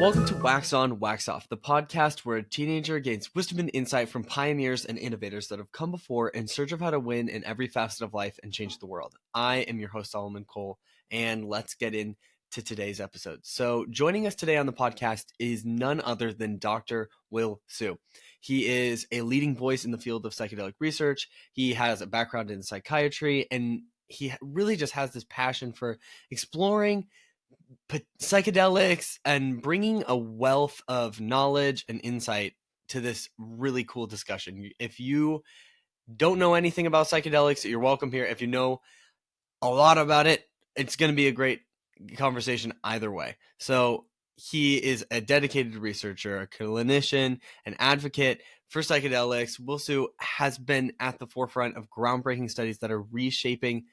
Welcome to Wax On, Wax Off, the podcast where a teenager gains wisdom and insight from pioneers and innovators that have come before in search of how to win in every facet of life and change the world. I am your host, Solomon Cole, and let's get into today's episode. So joining us today on the podcast is none other than Dr. Will Su. He is a leading voice in the field of psychedelic research. He has a background in psychiatry, and he really just has this passion for exploring psychedelics and bringing a wealth of knowledge and insight to this really cool discussion. If you don't know anything about psychedelics, you're welcome here. If you know a lot about it, it's going to be a great conversation either way. So he is a dedicated researcher, a clinician, an advocate for psychedelics. Will Su has been at the forefront of groundbreaking studies that are reshaping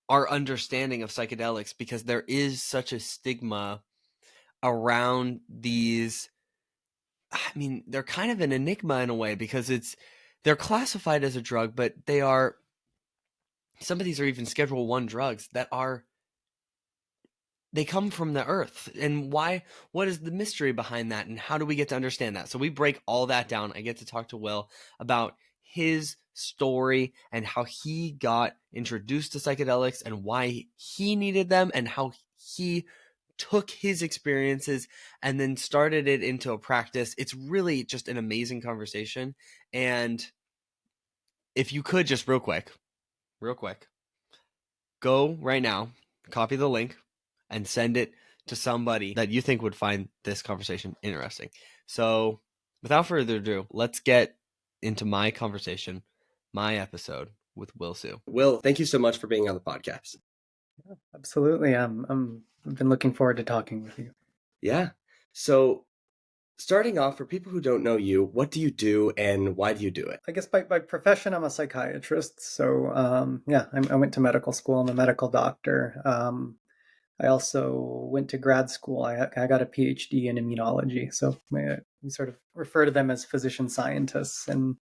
our understanding of psychedelics, because there is such a stigma around these. I mean, they're kind of an enigma in a way, because they're classified as a drug, but some of these are even Schedule 1 drugs they come from the earth. And what is the mystery behind that? And how do we get to understand that? So we break all that down. I get to talk to Will about his story and how he got introduced to psychedelics and why he needed them, and how he took his experiences and then started it into a practice. It's really just an amazing conversation. And if you could just real quick, go right now, copy the link, and send it to somebody that you think would find this conversation interesting. So without further ado, let's get into my conversation, my episode with Will Su. Will, thank you so much for being on the podcast. Yeah, absolutely. I've been looking forward to talking with you. Yeah. So starting off, for people who don't know you, what do you do and why do you do it? I guess by profession, I'm a psychiatrist. So I went to medical school. I'm a medical doctor. I also went to grad school. I got a PhD in immunology. So we sort of refer to them as physician scientists in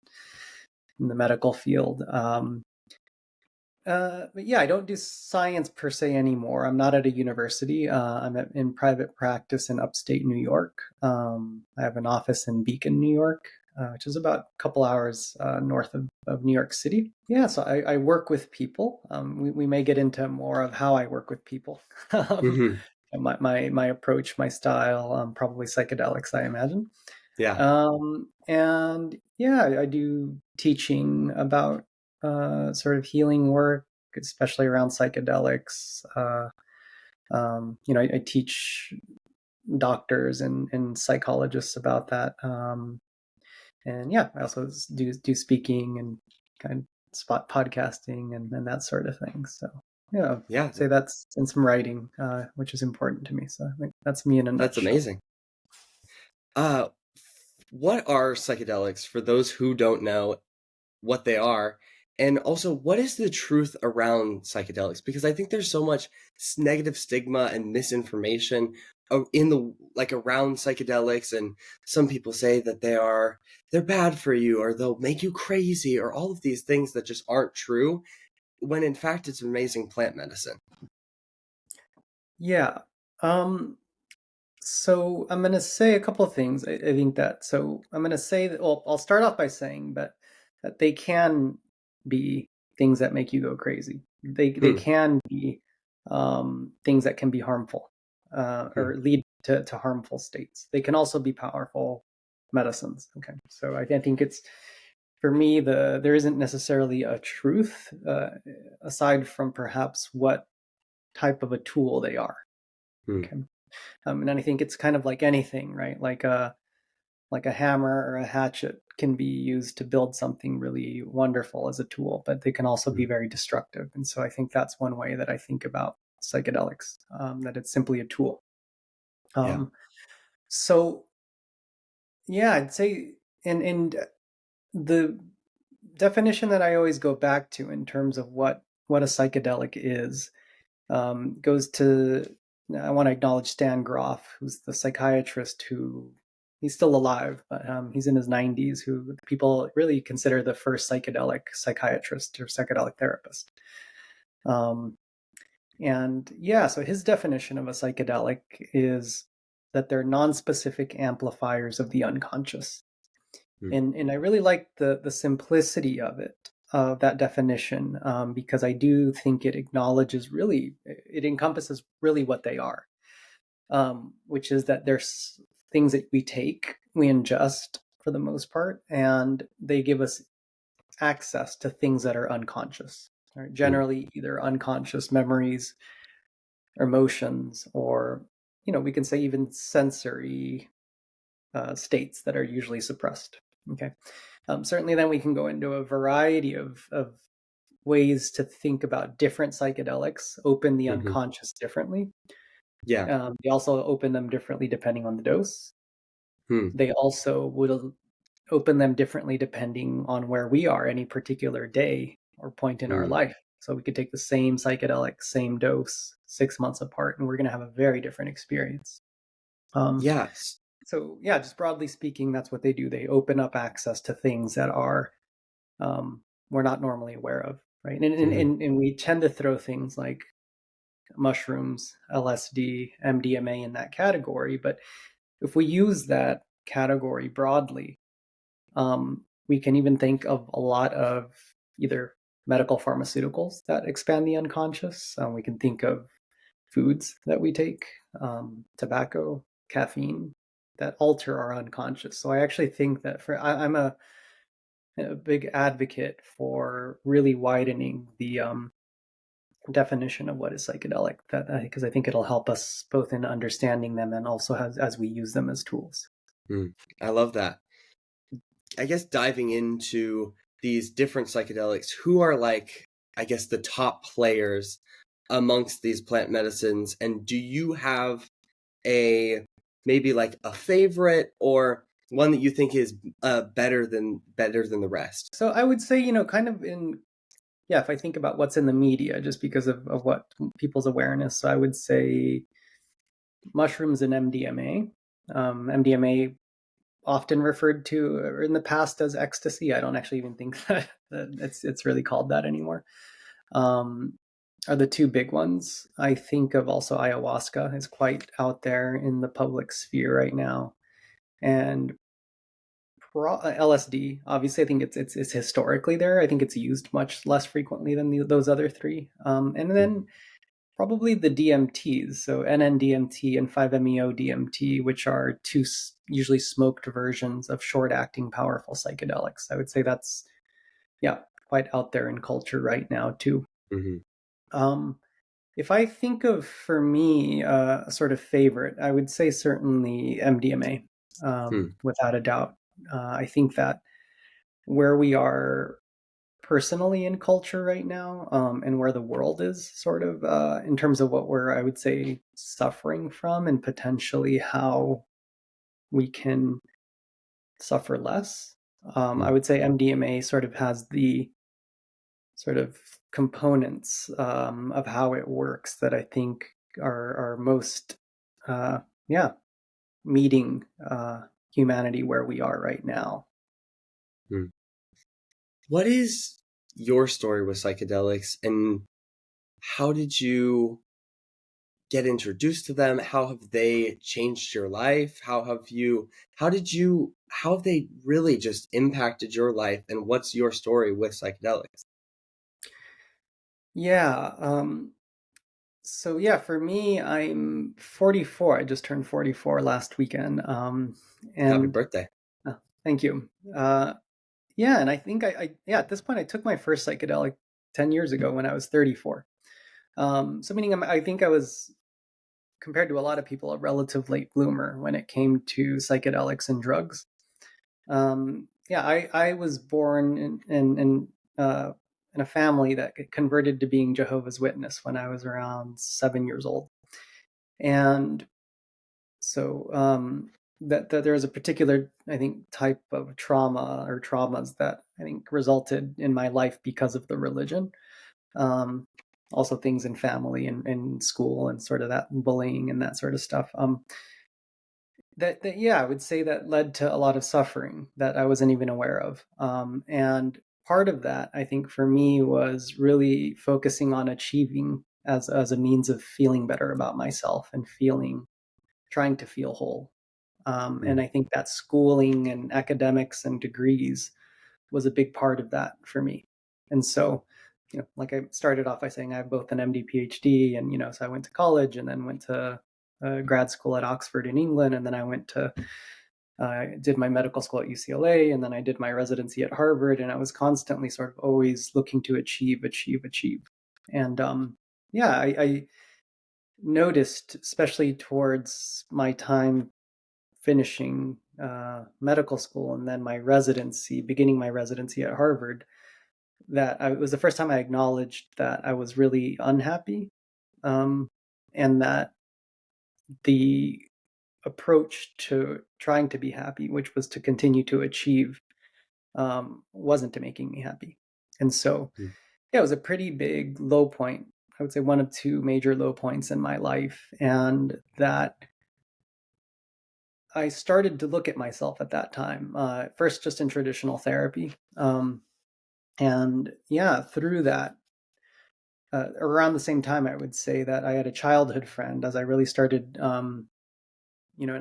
the medical field. But yeah, I don't do science per se anymore. I'm not at a university. I'm in private practice in upstate New York. I have an office in Beacon, New York, which is about a couple hours north of New York City. Yeah, so I work with people. We may get into more of how I work with people. My approach, my style, probably psychedelics, I imagine. Yeah. And yeah, I do teaching about sort of healing work, especially around psychedelics. I teach doctors and psychologists about that. And yeah, I also do speaking and kind of spot podcasting and that sort of thing. So yeah, I'd say that's, and some writing, which is important to me. So I think that's me in a nutshell. That's amazing. What are psychedelics, for those who don't know what they are? And also, what is the truth around psychedelics? Because I think there's so much negative stigma and misinformation around psychedelics, and some people say that they're bad for you, or they'll make you crazy, or all of these things that just aren't true, when in fact it's amazing plant medicine. Yeah. So I'm going to say a couple of things. I think that. So I'm going to say that. Well, I'll start off by saying that they can be things that make you go crazy. They can be things that can be harmful or lead to harmful states. They can also be powerful medicines. Okay, so I think it's, for me, there isn't necessarily a truth aside from perhaps what type of a tool they are. Okay. And I think it's kind of like anything, right? Like a hammer or a hatchet can be used to build something really wonderful as a tool, but they can also be very destructive. And so I think that's one way that I think about psychedelics, that it's simply a tool. So yeah, I'd say, and the definition that I always go back to in terms of what a psychedelic is, goes to, I want to acknowledge Stan Groff, who's the psychiatrist he's still alive, but he's in his 90s, who people really consider the first psychedelic psychiatrist or psychedelic therapist. And yeah, so his definition of a psychedelic is that they're non-specific amplifiers of the unconscious. Mm. And I really like the simplicity of it, of that definition, because I do think it acknowledges really, it encompasses really what they are, which is that there's things that we take, we ingest for the most part, and they give us access to things that are unconscious. Right? Mm. Generally, either unconscious memories, emotions, or we can say even sensory states that are usually suppressed. Okay. Certainly, then we can go into a variety of ways to think about different psychedelics, open the Hmm. unconscious differently. Yeah. They also open them differently depending on the dose. Hmm. They also will open them differently depending on where we are any particular day or point in our Mm. life. So we could take the same psychedelic, same dose, 6 months apart, and we're going to have a very different experience. Um, Yes. so yeah, just broadly speaking, that's what they do. They open up access to things that are we're not normally aware of, right? Hmm. And we tend to throw things like mushrooms, LSD, MDMA in that category, but if we use that category broadly, we can even think of a lot of either medical pharmaceuticals that expand the unconscious. We can think of foods that we take, tobacco, caffeine, that alter our unconscious. So I actually think that I'm a big advocate for really widening the definition of what is psychedelic. That because I think it'll help us both in understanding them and also as we use them as tools. Mm. I love that. I guess diving into these different psychedelics, who are like, I guess, the top players amongst these plant medicines, and do you have a maybe like a favorite or one that you think is better than the rest? So I would say, kind of in yeah, if I think about what's in the media, just because of what people's awareness, so I would say mushrooms and MDMA. MDMA often referred to in the past as ecstasy. I don't actually even think that it's really called that anymore. Um, are the two big ones. I think of also ayahuasca is quite out there in the public sphere right now, and LSD. Obviously, I think it's historically there. I think it's used much less frequently than those other three. And Mm-hmm. then probably the DMTs, so NN-DMT and 5-MeO-DMT, which are two usually smoked versions of short-acting powerful psychedelics. I would say that's yeah quite out there in culture right now too. Mm-hmm. Um, if I think of for me a sort of favorite, I would say certainly MDMA, Hmm. without a doubt. I think that where we are personally in culture right now, and where the world is sort of in terms of what we're, I would say, suffering from, and potentially how we can suffer less. I Hmm. would say MDMA sort of has the sort of components of how it works that I think are most, yeah, meeting humanity where we are right now. Hmm. What is your story with psychedelics, and how did you get introduced to them? How have they changed your life? How have they really just impacted your life? And what's your story with psychedelics? Yeah. So yeah, for me, I'm 44. I just turned 44 last weekend. Happy And birthday. thank you. Yeah, and I think yeah, at this point, I took my first psychedelic 10 years ago when I was 34. So meaning I think I was, compared to a lot of people, a relative late bloomer when it came to psychedelics and drugs. Yeah, I was born in a family that converted to being Jehovah's Witness when I was around 7 years old, and so that there was a particular, I think, type of trauma or traumas that I think resulted in my life because of the religion. Um, Also things in family and school and sort of that bullying and that sort of stuff. That yeah, I would say that led to a lot of suffering that I wasn't even aware of. And part of that, I think, for me was really focusing on achieving as a means of feeling better about myself and feeling trying to feel whole. Hmm. And I think that schooling and academics and degrees was a big part of that for me. And so, like I started off by saying I have both an MD, PhD, and so I went to college and then went to grad school at Oxford in England, and then I went to did my medical school at UCLA, and then I did my residency at Harvard, and I was constantly sort of always looking to achieve, achieve, achieve. And yeah, I noticed, especially towards my time finishing medical school and then my residency, beginning my residency at Harvard, that it was the first time I acknowledged that I was really unhappy, um, and that the approach to trying to be happy, which was to continue to achieve, wasn't to making me happy. And so, Hmm. yeah, it was a pretty big low point. I would say one of two major low points in my life, and that I started to look at myself at that time. First, just in traditional therapy, and yeah, through that, around the same time, I would say that I had a childhood friend as I really started, and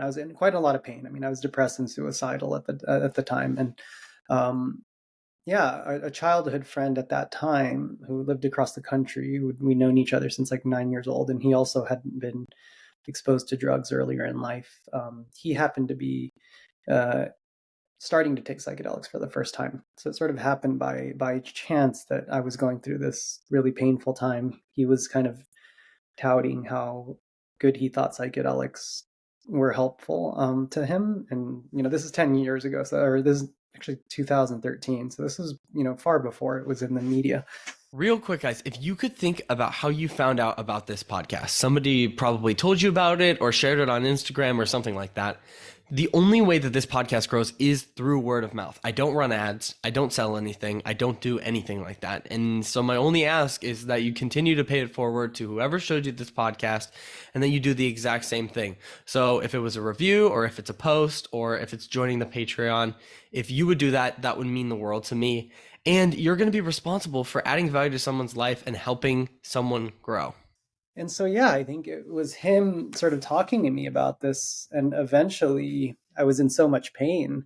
I was in quite a lot of pain. I mean, I was depressed and suicidal at the time, and yeah, a childhood friend at that time who lived across the country. We'd known each other since like 9 years old, and he also hadn't been exposed to drugs earlier in life. He happened to be uh, starting to take psychedelics for the first time. So it sort of happened by chance that I was going through this really painful time. He was kind of touting how good he thought psychedelics were helpful to him. And this is 10 years ago, or this is actually 2013. So this is far before it was in the media. Real quick, guys, if you could think about how you found out about this podcast, somebody probably told you about it or shared it on Instagram or something like that. The only way that this podcast grows is through word of mouth. I don't run ads. I don't sell anything. I don't do anything like that. And so my only ask is that you continue to pay it forward to whoever showed you this podcast, and then you do the exact same thing. So if it was a review or if it's a post or if it's joining the Patreon, if you would do that, that would mean the world to me. And you're going to be responsible for adding value to someone's life and helping someone grow. And so, yeah, I think it was him sort of talking to me about this. And eventually I was in so much pain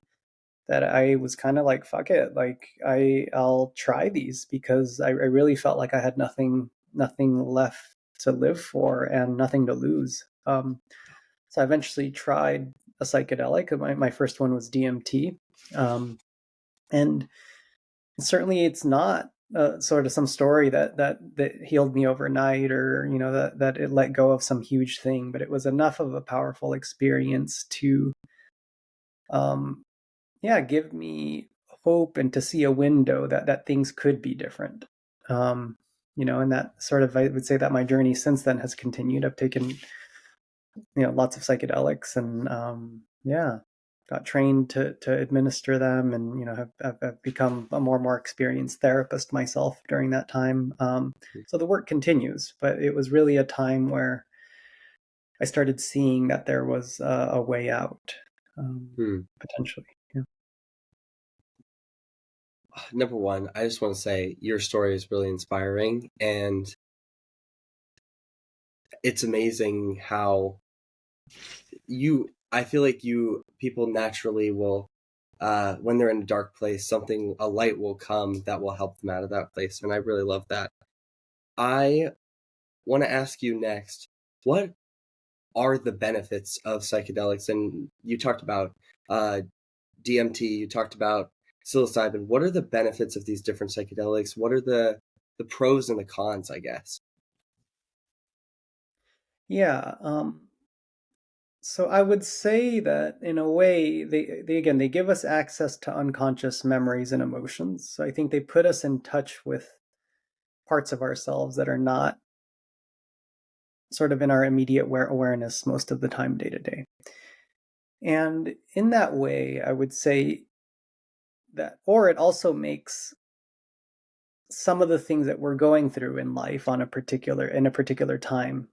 that I was kind of like, fuck it. Like I'll try these because I really felt like I had nothing left to live for and nothing to lose. So I eventually tried a psychedelic. My first one was DMT. And certainly it's not sort of some story that healed me overnight, or that it let go of some huge thing, but it was enough of a powerful experience to yeah, give me hope and to see a window that things could be different. um and that sort of, I would say that my journey since then has continued. I've taken lots of psychedelics, and yeah, got trained to administer them, and have become a more and more experienced therapist myself during that time. So the work continues, but it was really a time where I started seeing that there was a way out, Hmm. potentially. Yeah. Number one, I just want to say your story is really inspiring, and it's amazing how I feel like people naturally will, when they're in a dark place, a light will come that will help them out of that place. And I really love that. I want to ask you next, what are the benefits of psychedelics? And you talked about DMT, you talked about psilocybin. What are the benefits of these different psychedelics? What are the pros and the cons, I guess? Yeah. So I would say that in a way, they give us access to unconscious memories and emotions. So I think they put us in touch with parts of ourselves that are not sort of in our immediate awareness most of the time, day to day. And in that way, I would say that, or it also makes some of the things that we're going through in life in a particular time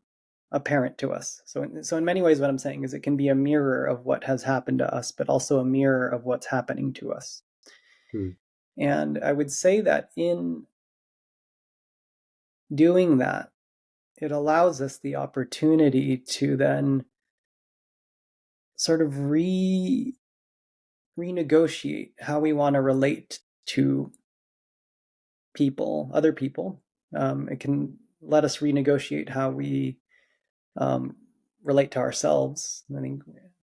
apparent to us. So in many ways, what I'm saying is it can be a mirror of what has happened to us, but also a mirror of what's happening to us. Hmm. And I would say that in doing that, it allows us the opportunity to then sort of renegotiate how we want to relate to people, other people. It can let us renegotiate how we relate to ourselves. I think,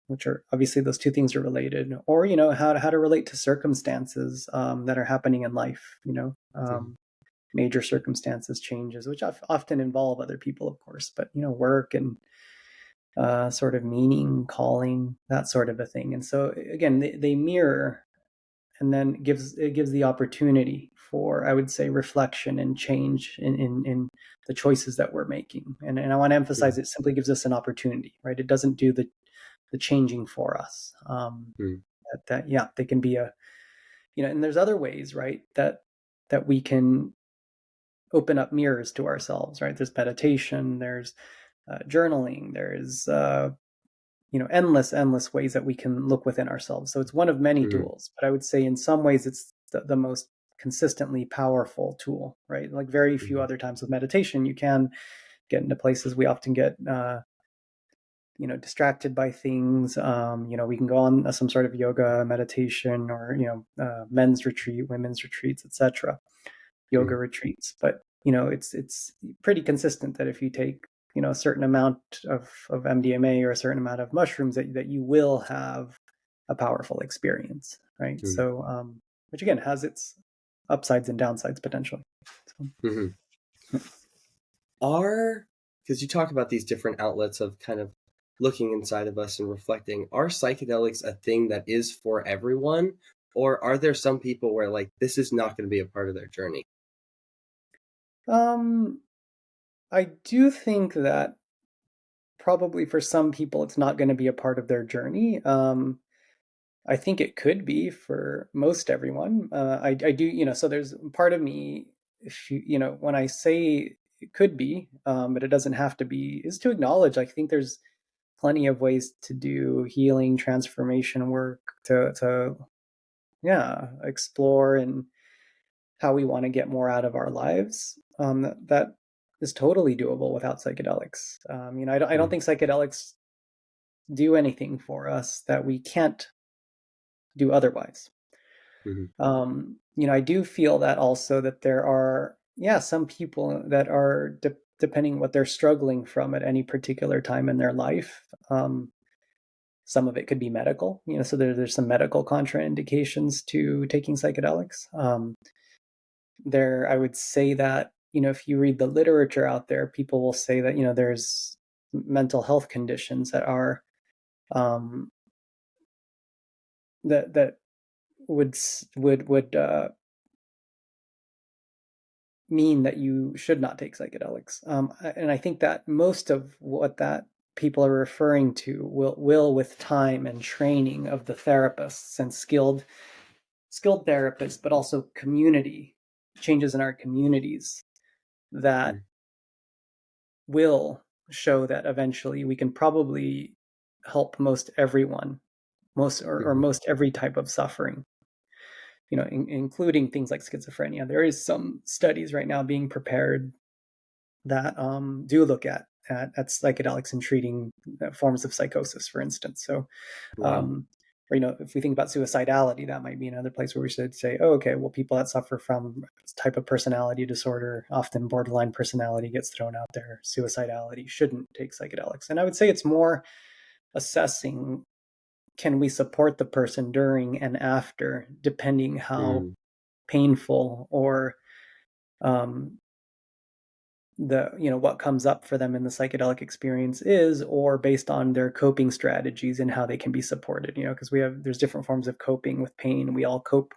which are obviously those two things are related, or how to relate to circumstances that are happening in life. Major circumstances, changes, which often involve other people, of course, but work and sort of meaning, calling, that sort of a thing. And so again, they mirror, and then it gives the opportunity for, I would say, reflection and change in the choices that we're making. And I want to emphasize, it simply gives us an opportunity, right? It doesn't do the changing for us. They can be and there's other ways, right, that we can open up mirrors to ourselves, right? There's meditation, there's journaling, there's endless ways that we can look within ourselves. So it's one of many tools, but I would say in some ways it's the most consistently powerful tool, right? Like very few other times with meditation, you can get into places we often get distracted by things. We can go on some sort of yoga meditation, or men's retreat, women's retreats, etc., yoga retreats. But it's pretty consistent that if you take a certain amount of MDMA or a certain amount of mushrooms, that you will have a powerful experience, right? So which again has its upsides and downsides potentially. So. Because you talk about these different outlets of kind of looking inside of us and reflecting, are psychedelics a thing that is for everyone, or are there some people where like this is not going to be a part of their journey? I do think that probably for some people it's not going to be a part of their journey. I think it could be for most everyone. I do, so there's part of me, if when I say it could be, but it doesn't have to be, is to acknowledge, I think there's plenty of ways to do healing, transformation work, to explore and how we want to get more out of our lives. That is totally doable without psychedelics. I don't think psychedelics do anything for us that we can't do otherwise. I do feel that also that there are, some people that are, depending what they're struggling from at any particular time in their life. Some of it could be medical, so there's some medical contraindications to taking psychedelics. I would say that, if you read the literature out there, people will say that, there's mental health conditions that are, that would mean that you should not take psychedelics. And I think that most of what that people are referring to will with time and training of the therapists and skilled therapists, but also community changes in our communities that will show that eventually we can probably help most everyone, most every type of suffering, including things like schizophrenia. There is some studies right now being prepared that do look at psychedelics in treating forms of psychosis, for instance. So, or if we think about suicidality, that might be another place where we should say, oh, okay, well, people that suffer from this type of personality disorder, often borderline personality gets thrown out there, suicidality, shouldn't take psychedelics. And I would say it's more assessing, can we support the person during and after, depending how painful or what comes up for them in the psychedelic experience is, or based on their coping strategies and how they can be supported, because there's different forms of coping with pain. We all cope.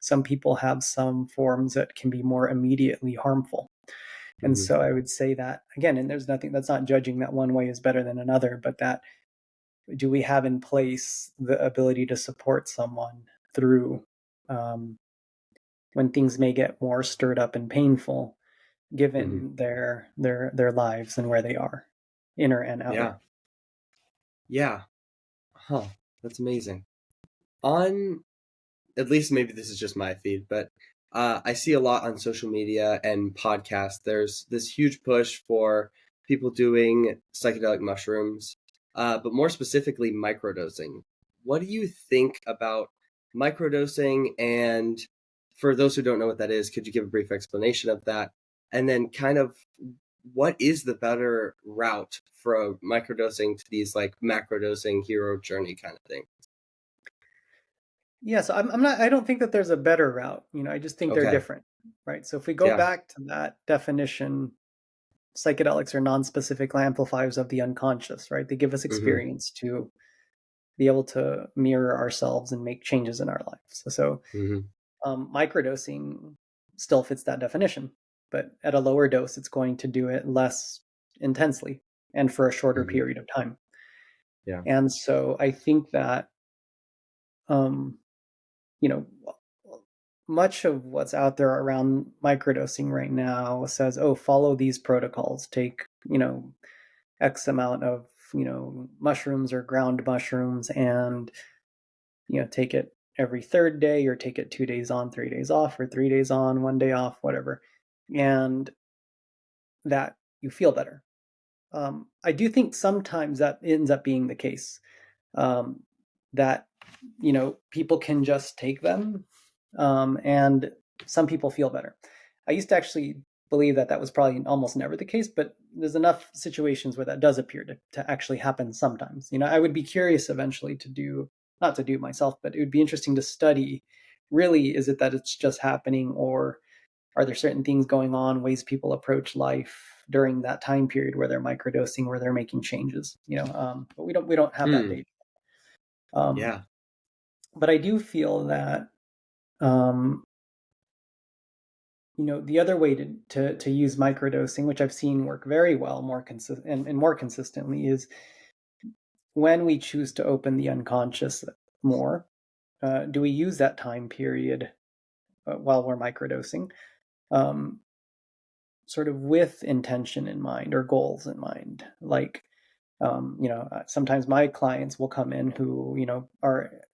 Some people have some forms that can be more immediately harmful. And so I would say that again, and there's nothing, that's not judging that one way is better than another, but that, do we have in place the ability to support someone through when things may get more stirred up and painful, given their lives and where they are, inner and outer. Yeah. Huh. That's amazing. At least maybe this is just my feed, but I see a lot on social media and podcasts. There's this huge push for people doing psychedelic mushrooms but more specifically, microdosing. What do you think about microdosing? And for those who don't know what that is, could you give a brief explanation of that? And then kind of what is the better route for microdosing to these like macrodosing hero journey kind of thing? Yeah, so I don't think that there's a better route. I just think they're Okay. different, right? So if we go Yeah. back to that definition, psychedelics are non-specific amplifiers of the unconscious, right? They give us Mm-hmm. experience to be able to mirror ourselves and make changes in our lives. So Mm-hmm. microdosing still fits that definition, but at a lower dose, it's going to do it less intensely and for a shorter Mm-hmm. period of time. Yeah. And so I think that, um, you know, much of what's out there around microdosing right now says, oh, follow these protocols, take, X amount of, mushrooms or ground mushrooms and, take it every third day or take it 2 days on, 3 days off, or 3 days on, 1 day off, whatever. And that you feel better. I do think sometimes that ends up being the case. Um, that people can just take them, and some people feel better. I used to actually believe that was probably almost never the case, but there's enough situations where that does appear to actually happen sometimes. I would be curious eventually to do, not to do myself, but it would be interesting to study, really, is it that it's just happening, or are there certain things going on, ways people approach life during that time period where they're microdosing, where they're making changes, but we don't have that Hmm. data. um, Yeah. but I do feel that, um, the other way to use microdosing, which I've seen work very well, more consistent and more consistently, is when we choose to open the unconscious more. Do we use that time period while we're microdosing, um, sort of with intention in mind or goals in mind? Like, sometimes my clients will come in who,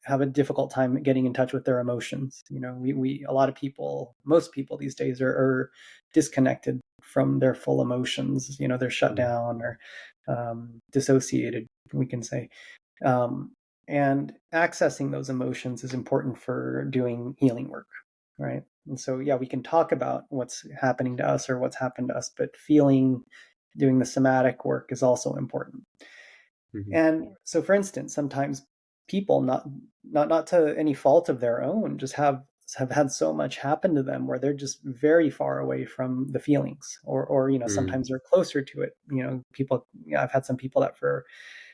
have a difficult time getting in touch with their emotions. We a lot of people, most people these days are disconnected from their full emotions. They're shut Mm-hmm. down or dissociated, we can say. Um, and accessing those emotions is important for doing healing work, right? And so, yeah, we can talk about what's happening to us or what's happened to us, but doing the somatic work is also important. Mm-hmm. And so, for instance, sometimes people, not to any fault of their own, just have had so much happen to them where they're just very far away from the feelings, or Mm-hmm. sometimes they're closer to it. People, I've had some people that for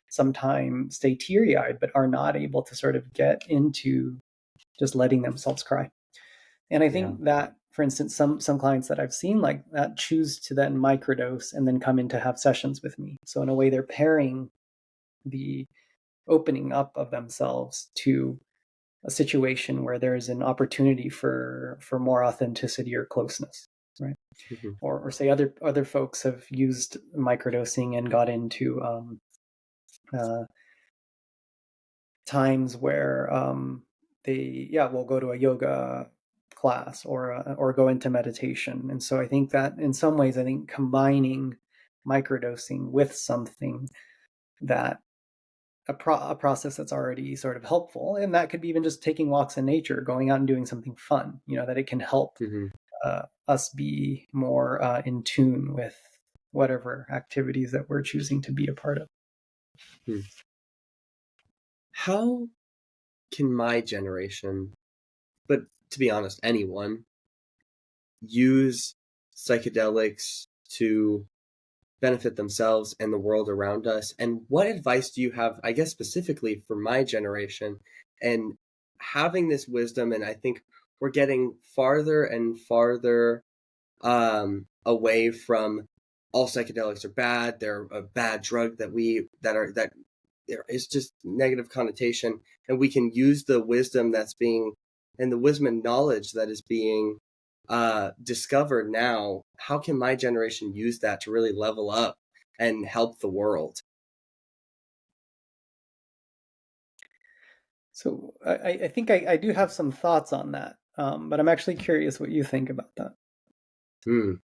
some time stay teary-eyed but are not able to sort of get into just letting themselves cry. And I Yeah. think that, for instance, some clients that I've seen like that choose to then microdose and then come in to have sessions with me. So in a way, they're pairing the opening up of themselves to a situation where there's an opportunity for more authenticity or closeness, right? Mm-hmm. Or say other folks have used microdosing and got into uh, times where they will go to a yoga class or go into meditation. And so I think that in some ways, I think combining microdosing with something that a process that's already sort of helpful, and that could be even just taking walks in nature, going out and doing something fun, that it can help Mm-hmm. us be more in tune with whatever activities that we're choosing to be a part of. Hmm. How can my generation, but to be honest, anyone, use psychedelics to benefit themselves and the world around us? And what advice do you have, I guess, specifically for my generation and having this wisdom? And I think we're getting farther and farther away from all psychedelics are bad. They're a bad drug that there is just negative connotation, and we can use the wisdom that's being and the wisdom and knowledge that is being discovered now. How can my generation use that to really level up and help the world? So I think I do have some thoughts on that, but I'm actually curious what you think about that. Hmm.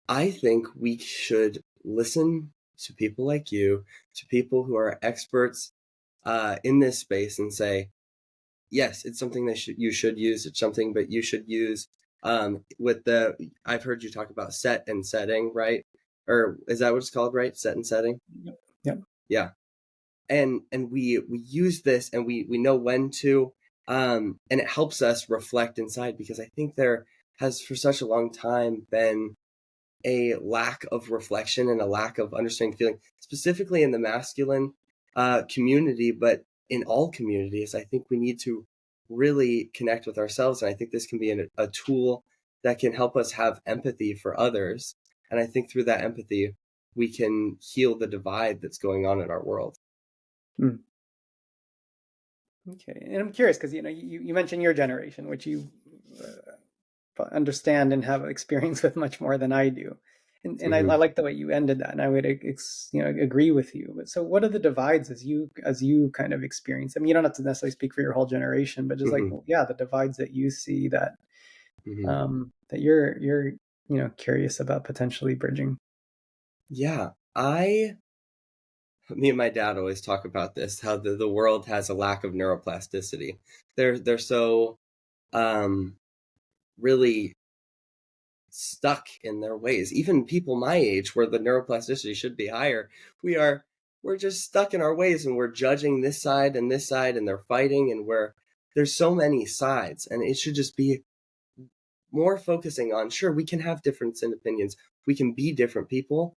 I think we should listen to people like you, to people who are experts in this space, and say, yes, it's something that you should use. It's something, but you should use with the. I've heard you talk about set and setting, right? Or is that what it's called, right? Set and setting. Yep. Yeah, and we use this, and we know when to, and it helps us reflect inside, because I think there has for such a long time been a lack of reflection and a lack of understanding feeling, specifically in the masculine community, but in all communities. I think we need to really connect with ourselves, and I think this can be a tool that can help us have empathy for others. And I think through that empathy, we can heal the divide that's going on in our world. Mm. Okay, and I'm curious because you mentioned your generation, which you understand and have experience with much more than I do, and I Mm-hmm. like the way you ended that, and I would agree with you. But so, what are the divides as you kind of experience? I mean, you don't have to necessarily speak for your whole generation, but just like, Mm-hmm. well, yeah, the divides that you see that Mm-hmm. that you're curious about potentially bridging. Yeah, me and my dad always talk about this, how the world has a lack of neuroplasticity. They're so um, really stuck in their ways. Even people my age, where the neuroplasticity should be higher, we're just stuck in our ways, and we're judging this side, and they're fighting, and there's so many sides, and it should just be more focusing on, sure, we can have difference in opinions, we can be different people,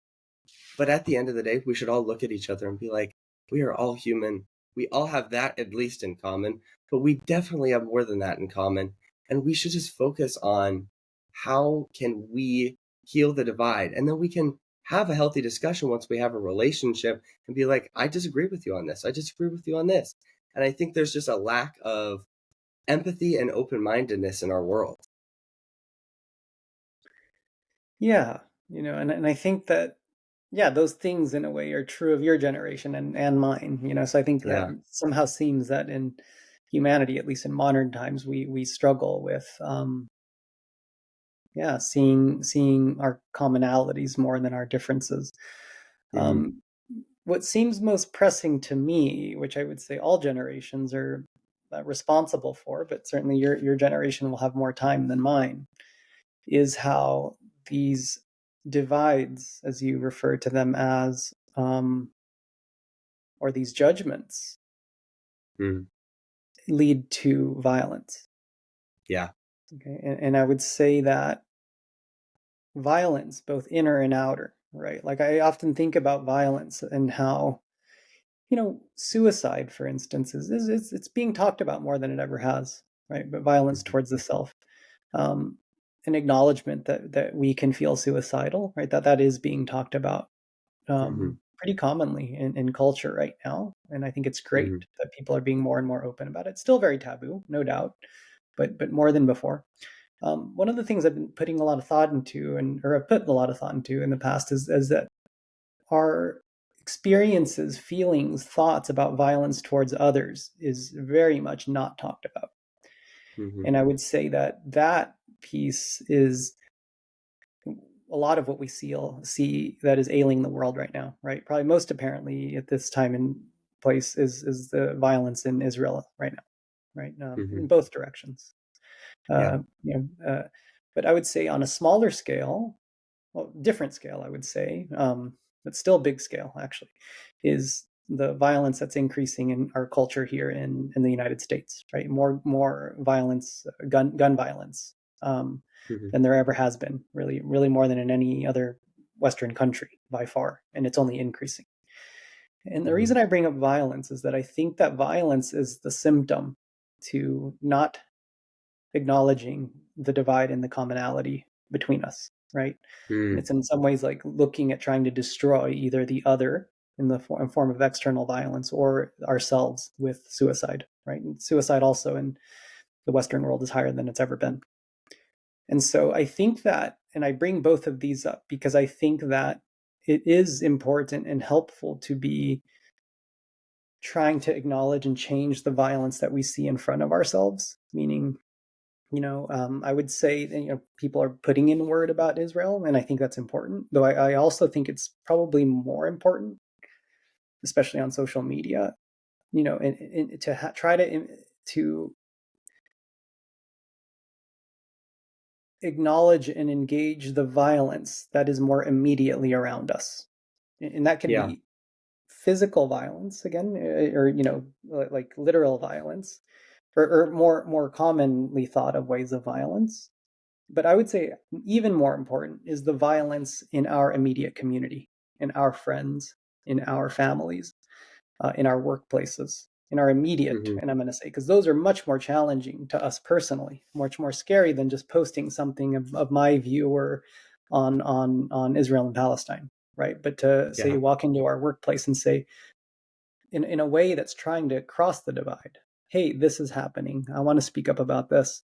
but at the end of the day, we should all look at each other and be like, we are all human. We all have that at least in common, but we definitely have more than that in common. And we should just focus on how can we heal the divide? And then we can have a healthy discussion once we have a relationship and be like, I disagree with you on this. I disagree with you on this. And I think there's just a lack of empathy and open-mindedness in our world. Yeah, and I think that, yeah, those things in a way are true of your generation and mine, so I think that Yeah. somehow seems that in humanity, at least in modern times, we struggle with yeah, seeing our commonalities more than our differences. Mm-hmm. um what seems most pressing to me, which I would say all generations are responsible for, but certainly your generation will have more time than mine, is how these divides, as you refer to them as, or these judgments, Mm-hmm. lead to violence. Yeah. Okay, and I would say that violence, both inner and outer, right? Like I often think about violence and how, suicide, for instance, it's being talked about more than it ever has, right? But violence Mm-hmm. towards the self, um, an acknowledgement that we can feel suicidal, right? That is being talked about Mm-hmm. pretty commonly in culture right now, and I think it's great Mm-hmm. that people are being more and more open about it. Still very taboo, no doubt, but more than before. One of the things I've been putting a lot of thought into, or I've put a lot of thought into in the past, is that our experiences, feelings, thoughts about violence towards others is very much not talked about. Mm-hmm. And I would say that piece is a lot of what we see that is ailing the world right now, right? Probably most apparently at this time and place is the violence in Israel right now, right? Mm-hmm. In both directions. Yeah. Uh, you know, uh, but I would say on a smaller scale, well, different scale, I would say, but still big scale actually, is the violence that's increasing in our culture here in the United States, right? More violence, gun violence, Mm-hmm. than there ever has been, really, really more than in any other Western country by far, and it's only increasing. And the Mm-hmm. reason I bring up violence is that I think that violence is the symptom to not acknowledging the divide and the commonality between us, right? And Mm-hmm. it's in some ways like looking at trying to destroy either the other in the form of external violence, or ourselves with suicide, right? And suicide also in the Western world is higher than it's ever been. And so I think that, and I bring both of these up because I think that it is important and helpful to be trying to acknowledge and change the violence that we see in front of ourselves, meaning I would say that, people are putting in word about Israel, and I think that's important. Though I also think it's probably more important, especially on social media, and to try to acknowledge and engage the violence that is more immediately around us, and that can Yeah. be physical violence again, or like literal violence, or more commonly thought of ways of violence. But I would say even more important is the violence in our immediate community, in our friends, in our families, in our workplaces, in our immediate, Hmm. and I'm going to say, because those are much more challenging to us personally, much more scary than just posting something of my view or on Israel and Palestine, right? But to say Yeah. walk into our workplace and say, in a way that's trying to cross the divide, hey, this is happening. I want to speak up about this.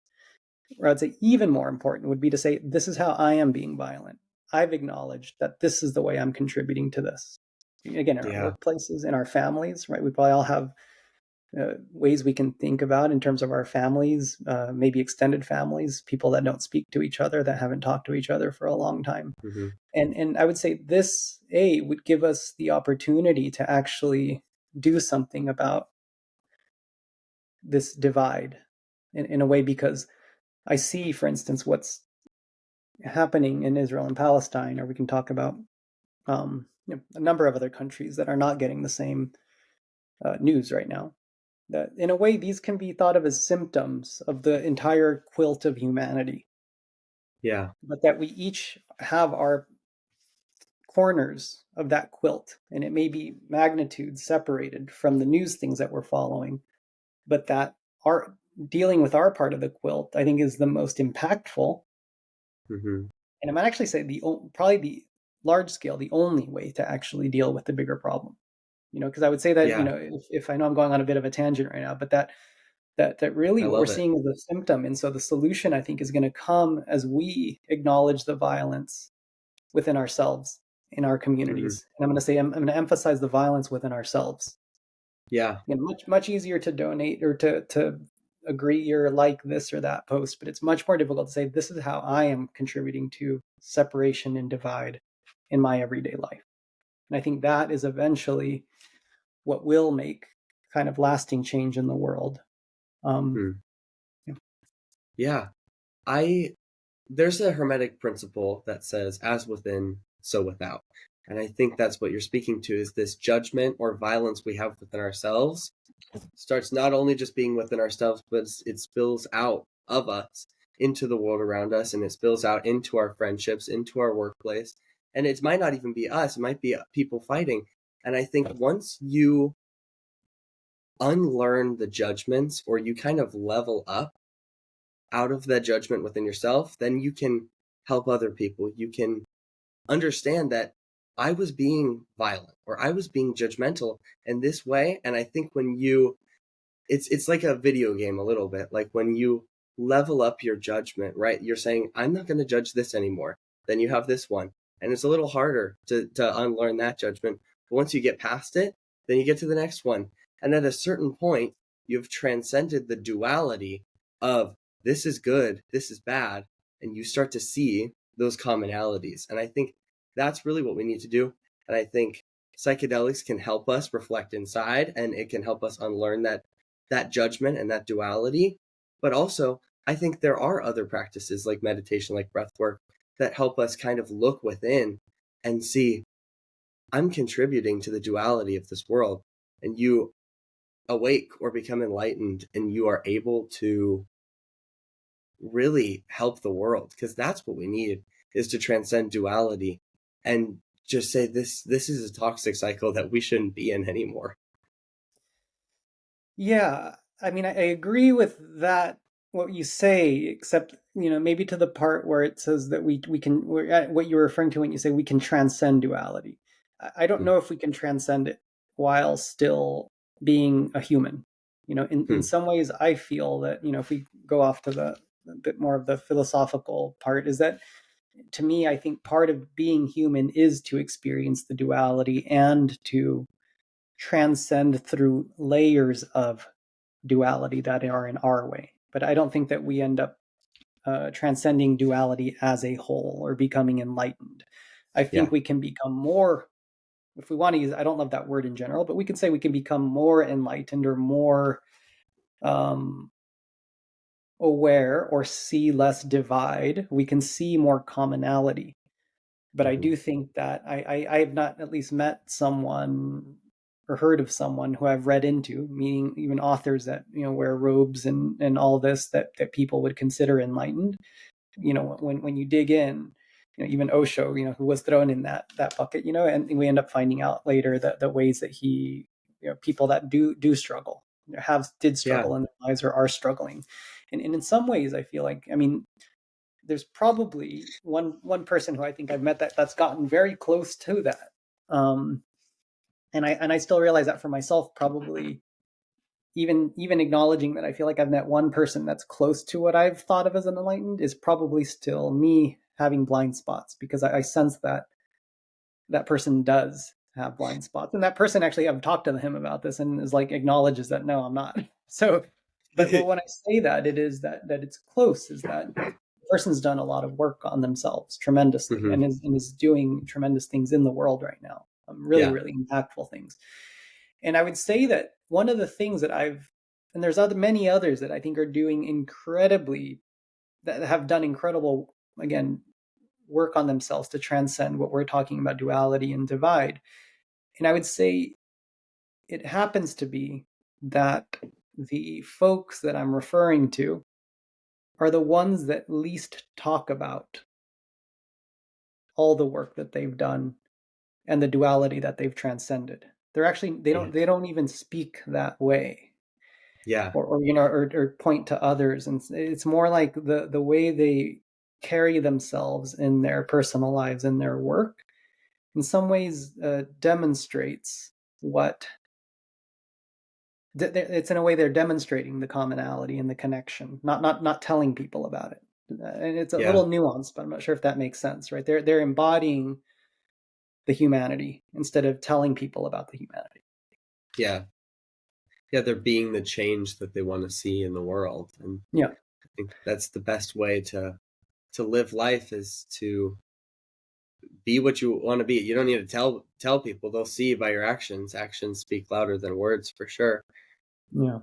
Or I'd say even more important would be to say, this is how I am being violent. I've acknowledged that this is the way I'm contributing to this. Again, in our Yeah. workplaces, in our families, right? We probably all have ways we can think about in terms of our families, maybe extended families, people that don't speak to each other, that haven't talked to each other for a long time. Hmm. And I would say this would give us the opportunity to actually do something about this divide in a way, because I see, for instance, what's happening in Israel and Palestine, or we can talk about a number of other countries that are not getting the same news right now. That in a way, these can be thought of as symptoms of the entire quilt of humanity, Yeah. but that we each have our corners of that quilt, and it may be magnitude separated from the news things that we're following, but that our dealing with our part of the quilt, I think, is the most impactful. Hmm. And I might actually say probably the large scale, the only way to actually deal with the bigger problem. Because I would say that, Yeah. if I know I'm going on a bit of a tangent right now, but that really I what we're love it. seeing is a symptom. And so the solution, I think, is going to come as we acknowledge the violence within ourselves, in our Hmm. communities. And I'm going to say, I'm going to emphasize the violence within ourselves. Yeah. Again, much easier to donate or to agree or like this or that post, but it's much more difficult to say, this is how I am contributing to separation and divide in my everyday life. And I think that is eventually what will make kind of lasting change in the world. Um, Hmm. yeah. Yeah. I There's a hermetic principle that says as within, so without. And I think that's what you're speaking to, is this judgment or violence we have within ourselves starts not only just being within ourselves, but it spills out of us into the world around us, and it spills out into our friendships, into our workplace. And it might not even be us, it might be people fighting. And I think once you unlearn the judgments, or you kind of level up out of that judgment within yourself, then you can help other people. You can understand that I was being violent or I was being judgmental in this way. And I think when you, it's like a video game a little bit. Like when you level up your judgment, right? You're saying, I'm not going to judge this anymore. Then you have this one. And it's a little harder to unlearn that judgment. But once you get past it, then you get to the next one. And at a certain point, you've transcended the duality of this is good, this is bad. And you start to see those commonalities. And I think that's really what we need to do. And I think psychedelics can help us reflect inside, and it can help us unlearn that judgment and that duality. But also, I think there are other practices like meditation, like breath work, that help us kind of look within and see, I'm contributing to the duality of this world. And you awake or become enlightened, and you are able to really help the world, because that's what we need, is to transcend duality and just say this is a toxic cycle that we shouldn't be in anymore. Yeah, I mean, I agree with that, what you say, except, maybe to the part where it says that we can, what you're referring to when you say we can transcend duality. I don't Hmm. know if we can transcend it while still being a human. In Hmm. some ways, I feel that, if we go off to the a bit more of the philosophical part, is that, to me, I think part of being human is to experience the duality and to transcend through layers of duality that are in our way. But I don't think that we end up transcending duality as a whole or becoming enlightened. I think Yeah. we can become more, if we want to use, I don't love that word in general, but we can say we can become more enlightened or more aware or see less divide. We can see more commonality. But I do think that I have not at least met someone or heard of someone who I've read into, meaning even authors that wear robes and all this that people would consider enlightened. When you dig in, even Osho, who was thrown in that bucket, and we end up finding out later that the ways that he, people that do struggle, did Yeah. struggle in their lives or are struggling, and in some ways, I feel like, there's probably one person who I think I've met that's gotten very close to that, and I still realize that for myself, probably even acknowledging that I feel like I've met one person that's close to what I've thought of as an enlightened is probably still me having blind spots, because I sense that that person does have blind spots, and that person actually, I've talked to him about this and is like, acknowledges that no, I'm not. So, but when I say that, it is that it's close, is that the person's done a lot of work on themselves tremendously, Mhm. and is doing tremendous things in the world right now, really Yeah. really impactful things. And I would say that one of the things that and there's many others that I think are doing incredibly, that have done incredible, again, work on themselves to transcend what we're talking about, duality and divide. And I would say it happens to be that the folks that I'm referring to are the ones that least talk about all the work that they've done and the duality that they've transcended. They're actually, they don't even speak that way, Yeah. or point to others, and it's more like the way they carry themselves in their personal lives and their work in some ways demonstrates what it's, in a way they're demonstrating the commonality and the connection, not telling people about it. And it's a Yeah. little nuanced, but I'm not sure if that makes sense, right? They're embodying the humanity instead of telling people about the humanity. Yeah. Yeah. They're being the change that they want to see in the world. And Yeah. I think that's the best way to live life, is to be what you want to be. You don't need to tell people. They'll see by your actions. Actions speak louder than words, for sure. Yeah.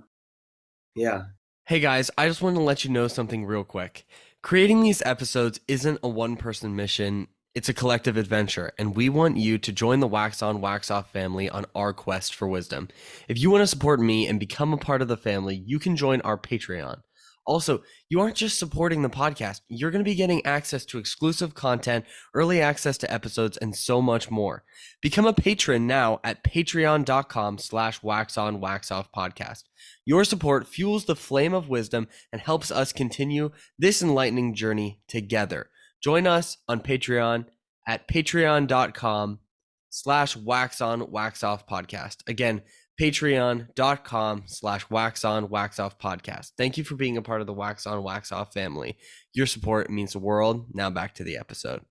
Yeah. Hey guys, I just wanted to let you know something real quick. Creating these episodes isn't a one-person mission, it's a collective adventure, and we want you to join the Wax On, Wax Off family on our quest for wisdom. If you want to support me and become a part of the family, you can join our Patreon. Also, you aren't just supporting the podcast, you're going to be getting access to exclusive content, early access to episodes, and so much more. Become a patron now at patreon.com/waxonwaxoffpodcast. Your support fuels the flame of wisdom and helps us continue this enlightening journey together. Join us on Patreon at patreon.com/waxonwaxoffpodcast. Again, patreon.com/waxonwaxoffpodcast. Thank you for being a part of the Wax On Wax Off family. Your support means the world. Now back to the episode.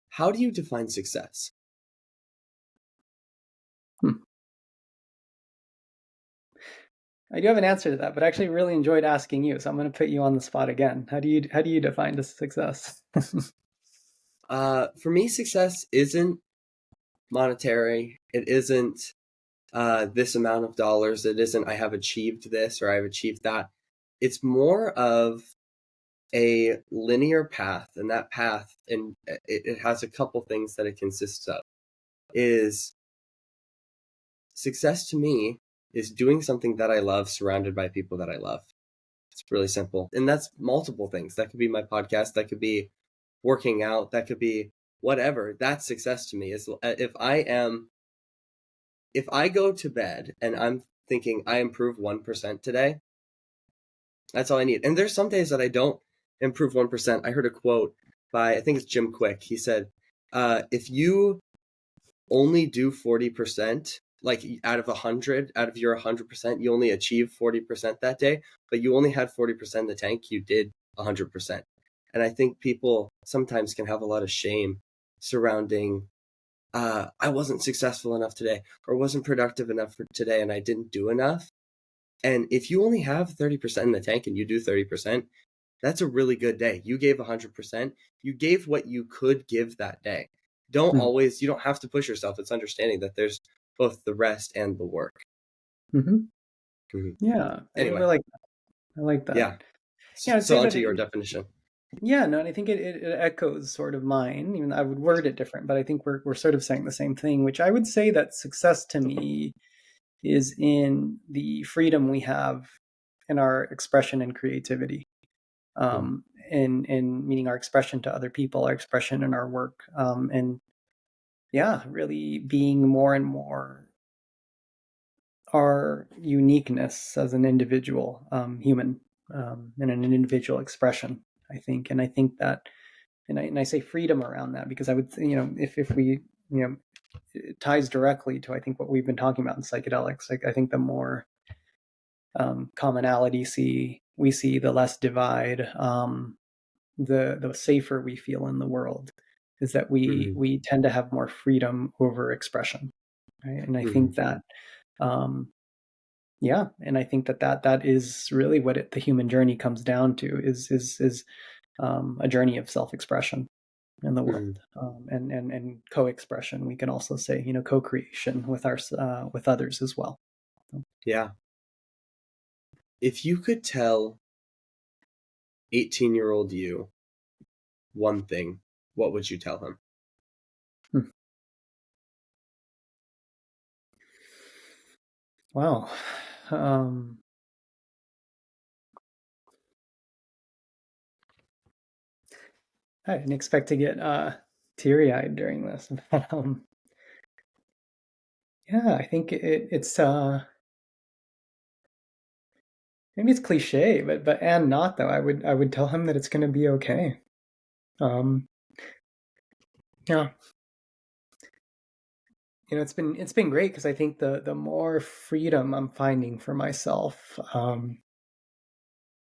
How do you define success? I do have an answer to that, but I actually really enjoyed asking you, so I'm going to put you on the spot again. How do you define this success? For me, success isn't monetary. It isn't this amount of dollars. It isn't I have achieved this or I've achieved that. It's more of a linear path, and that path, and it has a couple things that it consists of. Is success to me is doing something that I love, surrounded by people that I love. It's really simple, and that's multiple things. That could be my podcast. That could be working out. That could be whatever. That's success to me. Is if I go to bed and I'm thinking I improved 1% today, that's all I need. And there's some days that I don't improve 1%. I heard a quote by, I think it's Jim Quick. He said, if you only do 40%, like out of 100, out of your 100%, you only achieve 40% that day, but you only had 40% in the tank, you did 100%. And I think people sometimes can have a lot of shame surrounding, I wasn't successful enough today, or wasn't productive enough for today, and I didn't do enough. And if you only have 30% in the tank and you do 30%, that's a really good day. You gave 100%. You gave what you could give that day. You don't have to push yourself. It's understanding that there's both the rest and the work. Yeah. Anyway. I like that. Yeah. Yeah, So onto your definition. Yeah, no, and I think it echoes sort of mine. Even I would word it different, but I think we're sort of saying the same thing, which I would say that success to me is in the freedom we have in our expression and creativity. In meaning our expression to other people, our expression in our work, and yeah, really being more and more our uniqueness as an individual human, and an individual expression, I think. And I think that, and I say freedom around that because I would, if we, it ties directly to, I think, what we've been talking about in psychedelics. Like, I think the more commonality we see, the less divide, the safer we feel in the world, is that we tend to have more freedom over expression, right? And I think that, yeah, and I think that is really what the human journey comes down to, is a journey of self-expression in the world, and co-expression. We can also say, co-creation with with others as well. Yeah. If you could tell 18-year-old you one thing, what would you tell him? Wow. I didn't expect to get teary-eyed during this. But, yeah, I think it's maybe it's cliche, but and not though. I would tell him that it's going to be okay. Yeah. It's been great because I think the more freedom I'm finding for myself,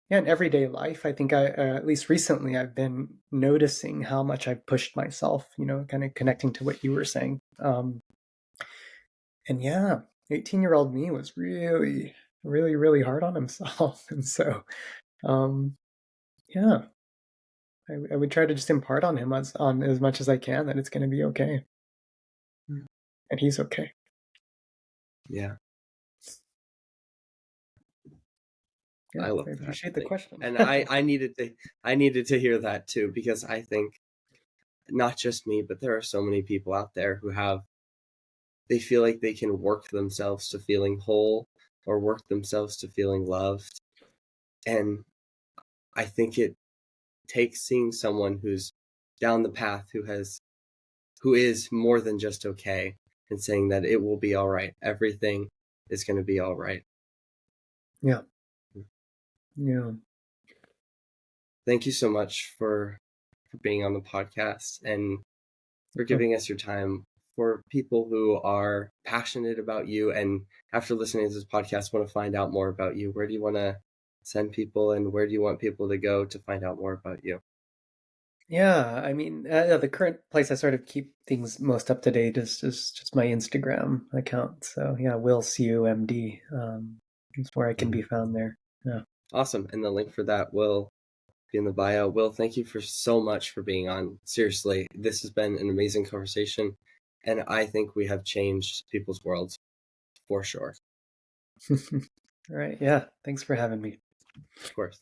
in everyday life, I think at least recently I've been noticing how much I've pushed myself. Kind of connecting to what you were saying. And yeah, 18-year-old me was really, really, really hard on himself, and so, yeah, I would try to just impart on him on as much as I can that it's going to be okay, and he's okay. Yeah. Yeah, I love I that. appreciate the question. And I needed to hear that too, because I think not just me, but there are so many people out there who they feel like they can work themselves to feeling whole or work themselves to feeling loved. And I think it takes seeing someone who's down the path, who is more than just okay, and saying that it will be all right. Everything is going to be all right. Yeah. Yeah. Thank you so much for being on the podcast and for giving us your time. For people who are passionate about you and after listening to this podcast want to find out more about you, where do you want to send people, and where do you want people to go to find out more about you? Yeah, I mean, the current place I sort of keep things most up to date is just my Instagram account. So yeah, Will CUMD is where I can be found there. Yeah. Awesome. And the link for that will be in the bio. Will, thank you so much for being on. Seriously, this has been an amazing conversation, and I think we have changed people's worlds for sure. All right. Yeah. Thanks for having me. Of course.